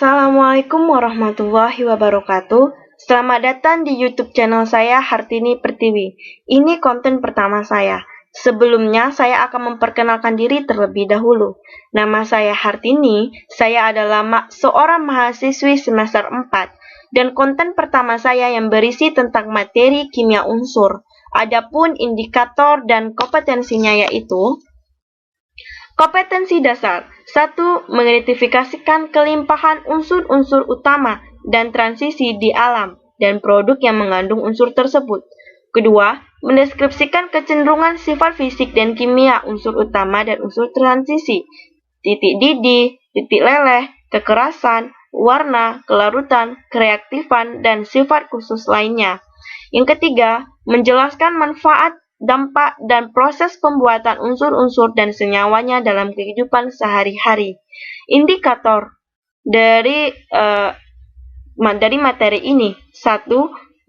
Assalamualaikum warahmatullahi wabarakatuh. Selamat datang di YouTube channel saya Hartini Pertiwi. Ini konten pertama saya. Sebelumnya saya akan memperkenalkan diri terlebih dahulu. Nama saya Hartini, saya adalah seorang mahasiswi semester 4 dan konten pertama saya yang berisi tentang materi kimia unsur. Adapun indikator dan kompetensinya yaitu kompetensi dasar. 1. Mengidentifikasikan kelimpahan unsur-unsur utama dan transisi di alam dan produk yang mengandung unsur tersebut. Kedua, mendeskripsikan kecenderungan sifat fisik dan kimia unsur utama dan unsur transisi. Titik didih, titik leleh, kekerasan, warna, kelarutan, kereaktifan, dan sifat khusus lainnya. Yang ketiga, menjelaskan manfaat, dampak, dan proses pembuatan unsur-unsur dan senyawanya dalam kehidupan sehari-hari. Indikator dari materi ini. 1.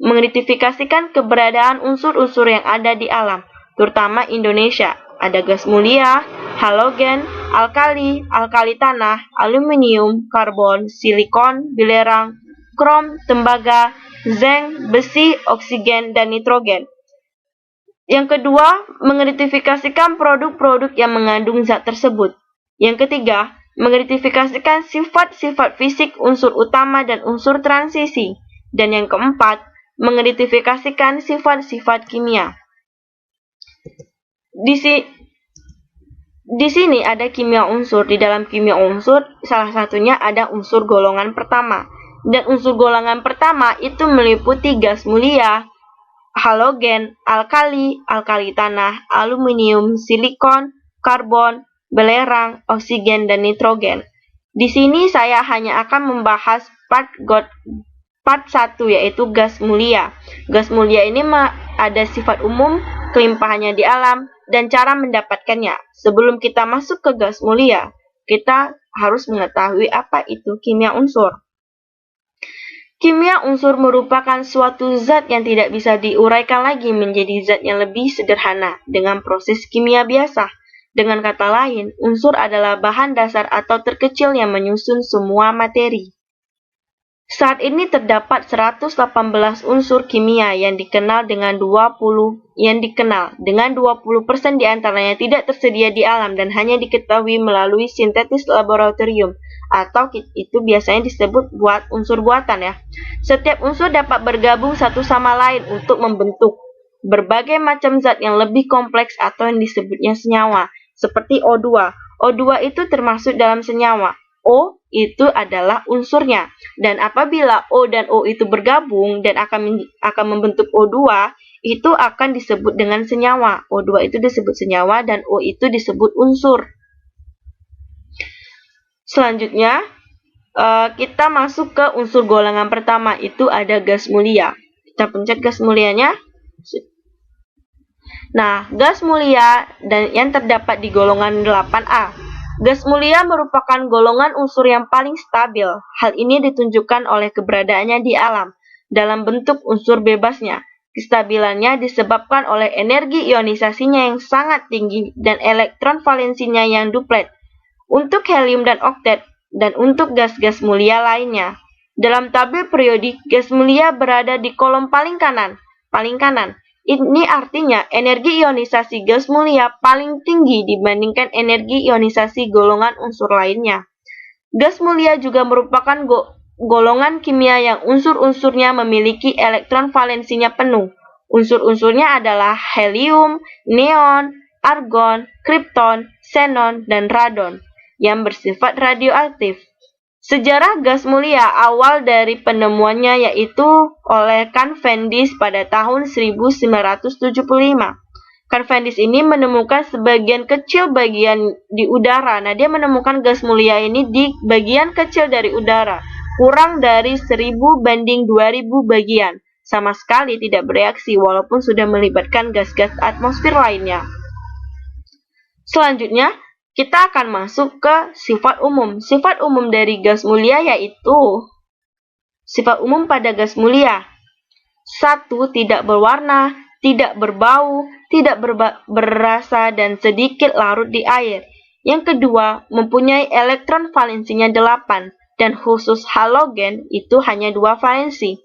Mengidentifikasikan keberadaan unsur-unsur yang ada di alam, terutama Indonesia. Ada gas mulia, halogen, alkali, alkali tanah, aluminium, karbon, silikon, belerang, krom, tembaga, zinc, besi, oksigen, dan nitrogen. Yang kedua, mengidentifikasikan produk-produk yang mengandung zat tersebut. Yang ketiga, mengidentifikasikan sifat-sifat fisik unsur utama dan unsur transisi. Dan yang keempat, mengidentifikasikan sifat-sifat kimia. Di sini ada kimia unsur. Di dalam kimia unsur, salah satunya ada unsur golongan pertama. Dan unsur golongan pertama itu meliputi gas mulia, halogen, alkali, alkali tanah, aluminium, silikon, karbon, belerang, oksigen, dan nitrogen. Di sini saya hanya akan membahas part 1 yaitu gas mulia. Gas mulia ini ada sifat umum, kelimpahannya di alam, dan cara mendapatkannya. Sebelum kita masuk ke gas mulia, kita harus mengetahui apa itu kimia unsur. Kimia unsur merupakan suatu zat yang tidak bisa diuraikan lagi menjadi zat yang lebih sederhana dengan proses kimia biasa. Dengan kata lain, unsur adalah bahan dasar atau terkecil yang menyusun semua materi. Saat ini terdapat 118 unsur kimia yang dikenal dengan 20% diantaranya tidak tersedia di alam dan hanya diketahui melalui sintesis laboratorium, atau itu biasanya disebut unsur buatan ya. Setiap unsur dapat bergabung satu sama lain untuk membentuk berbagai macam zat yang lebih kompleks atau yang disebutnya senyawa, seperti O2. O2 itu termasuk dalam senyawa. O itu adalah unsurnya, dan apabila O dan O itu bergabung dan akan membentuk O2, itu akan disebut dengan senyawa. O2 itu disebut senyawa dan O itu disebut unsur. Selanjutnya, kita masuk ke unsur golongan pertama, itu ada gas mulia. Kita pencet gas mulianya. Nah, gas mulia dan yang terdapat di golongan 8A. Gas mulia merupakan golongan unsur yang paling stabil. Hal ini ditunjukkan oleh keberadaannya di alam dalam bentuk unsur bebasnya. Kestabilannya disebabkan oleh energi ionisasinya yang sangat tinggi dan elektron valensinya yang duplet untuk helium dan oktet, dan untuk gas-gas mulia lainnya. Dalam tabel periodik, gas mulia berada di kolom paling kanan. Ini artinya energi ionisasi gas mulia paling tinggi dibandingkan energi ionisasi golongan unsur lainnya. Gas mulia juga merupakan golongan kimia yang unsur-unsurnya memiliki elektron valensinya penuh. Unsur-unsurnya adalah helium, neon, argon, kripton, xenon, dan radon yang bersifat radioaktif. Sejarah gas mulia awal dari penemuannya yaitu oleh Cavendish pada tahun 1975. Cavendish ini menemukan sebagian kecil bagian di udara. Nah, dia menemukan gas mulia ini di bagian kecil dari udara, kurang dari 1000 banding 2000 bagian. Sama sekali tidak bereaksi walaupun sudah melibatkan gas-gas atmosfer lainnya. Selanjutnya, kita akan masuk ke sifat umum. Sifat umum dari gas mulia yaitu sifat umum pada gas mulia. 1. Tidak berwarna, tidak berbau, tidak berasa, dan sedikit larut di air. Yang kedua, mempunyai elektron valensinya 8. dan khusus halogen itu hanya 2 valensi.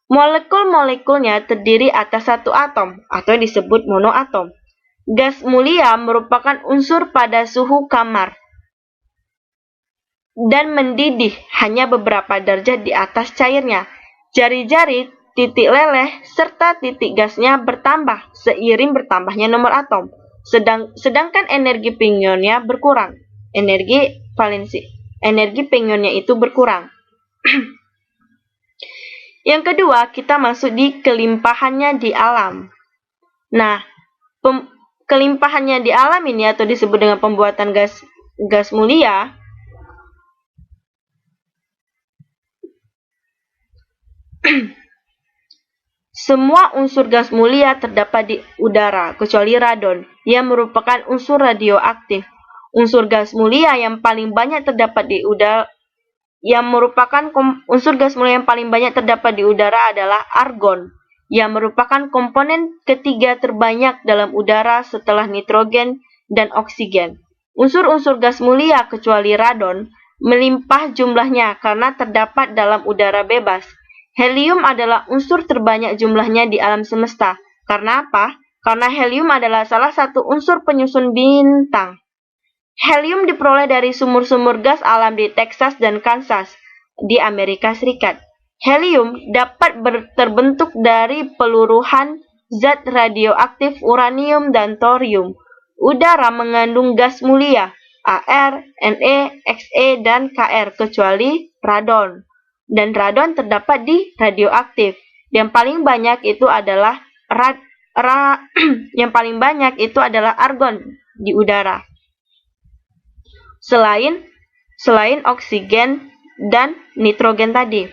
Molekul-molekulnya terdiri atas satu atom atau disebut monoatom. Gas mulia merupakan unsur pada suhu kamar dan mendidih hanya beberapa derajat di atas cairnya. Jari-jari, titik leleh, serta titik gasnya bertambah seiring bertambahnya nomor atom. Sedangkan energi pingionnya berkurang. Energi pingionnya itu berkurang. Yang kedua, kita masuk di kelimpahannya di alam. Nah, kelimpahannya di alam ini atau disebut dengan pembuatan gas mulia semua unsur gas mulia terdapat di udara kecuali radon yang merupakan unsur radioaktif. Unsur gas mulia yang paling banyak terdapat di udara adalah argon yang merupakan komponen ketiga terbanyak dalam udara setelah nitrogen dan oksigen. Unsur-unsur gas mulia kecuali radon melimpah jumlahnya karena terdapat dalam udara bebas. Helium adalah unsur terbanyak jumlahnya di alam semesta. Karena apa? Karena helium adalah salah satu unsur penyusun bintang. Helium diperoleh dari sumur-sumur gas alam di Texas dan Kansas, di Amerika Serikat. Helium dapat terbentuk dari peluruhan zat radioaktif uranium dan thorium. Udara mengandung gas mulia, Ar, Ne, Xe, dan Kr, kecuali radon. Dan radon terdapat di radioaktif. Yang paling banyak itu adalah argon di udara. Selain oksigen dan nitrogen tadi.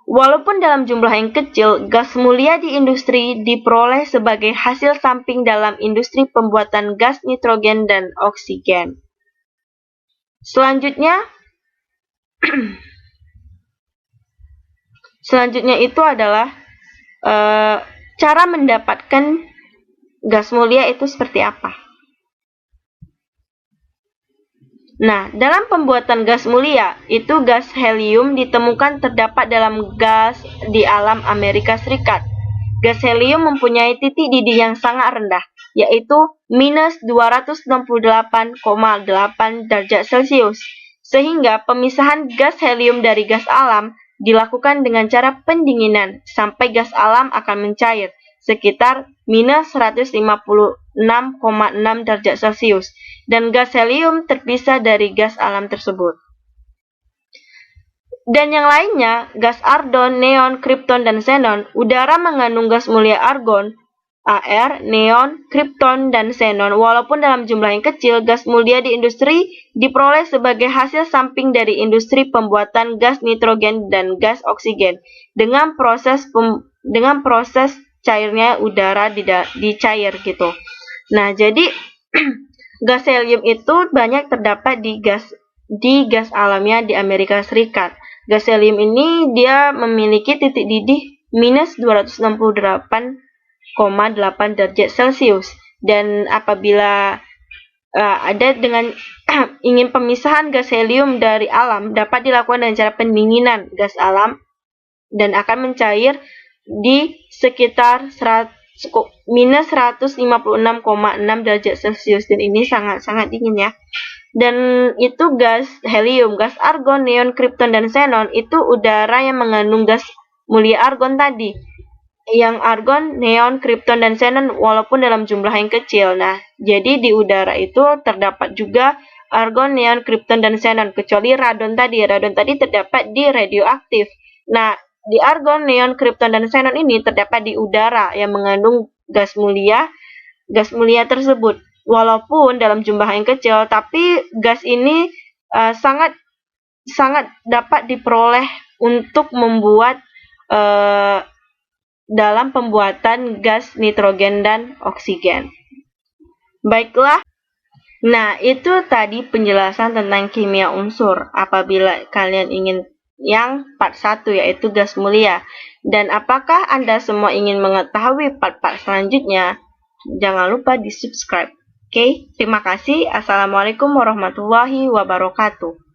Walaupun dalam jumlah yang kecil, gas mulia di industri diperoleh sebagai hasil samping dalam industri pembuatan gas nitrogen dan oksigen. Selanjutnya itu adalah cara mendapatkan gas mulia itu seperti apa. Nah, dalam pembuatan gas mulia, itu gas helium ditemukan terdapat dalam gas di alam Amerika Serikat. Gas helium mempunyai titik didih yang sangat rendah, yaitu minus 268,8 derajat Celcius. Sehingga pemisahan gas helium dari gas alam dilakukan dengan cara pendinginan sampai gas alam akan mencair sekitar minus 156,6 derajat Celcius dan gas helium terpisah dari gas alam tersebut. Dan yang lainnya, gas argon, neon, krypton, dan xenon. Udara mengandung gas mulia argon, Ar, neon, krypton, dan xenon. Walaupun dalam jumlah yang kecil, gas mulia di industri diperoleh sebagai hasil samping dari industri pembuatan gas nitrogen dan gas oksigen dengan proses cairnya udara dicair gitu. Nah, jadi gas helium itu banyak terdapat di gas alamnya di Amerika Serikat. Gas helium ini dia memiliki titik didih minus 268,8 derajat Celcius. Dan apabila ada dengan ingin pemisahan gas helium dari alam, dapat dilakukan dengan cara pendinginan gas alam dan akan mencair di sekitar minus 156,6 derajat Celcius. Dan ini sangat-sangat dingin ya. Dan itu gas helium, gas argon, neon, krypton, dan xenon itu udara yang mengandung gas mulia argon tadi. Yang argon, neon, krypton, dan xenon walaupun dalam jumlah yang kecil. Nah, jadi di udara itu terdapat juga argon, neon, krypton, dan xenon kecuali radon tadi. Radon tadi terdapat di radioaktif. Nah, di argon, neon, krypton, dan xenon ini terdapat di udara yang mengandung gas mulia tersebut. Walaupun dalam jumlah yang kecil, tapi gas ini sangat dapat diperoleh untuk membuat dalam pembuatan gas nitrogen dan oksigen. Baiklah, nah itu tadi penjelasan tentang kimia unsur. Apabila kalian ingin yang part 1 yaitu gas mulia, dan apakah Anda semua ingin mengetahui part-part selanjutnya, jangan lupa di subscribe. Oke, terima kasih. Assalamualaikum warahmatullahi wabarakatuh.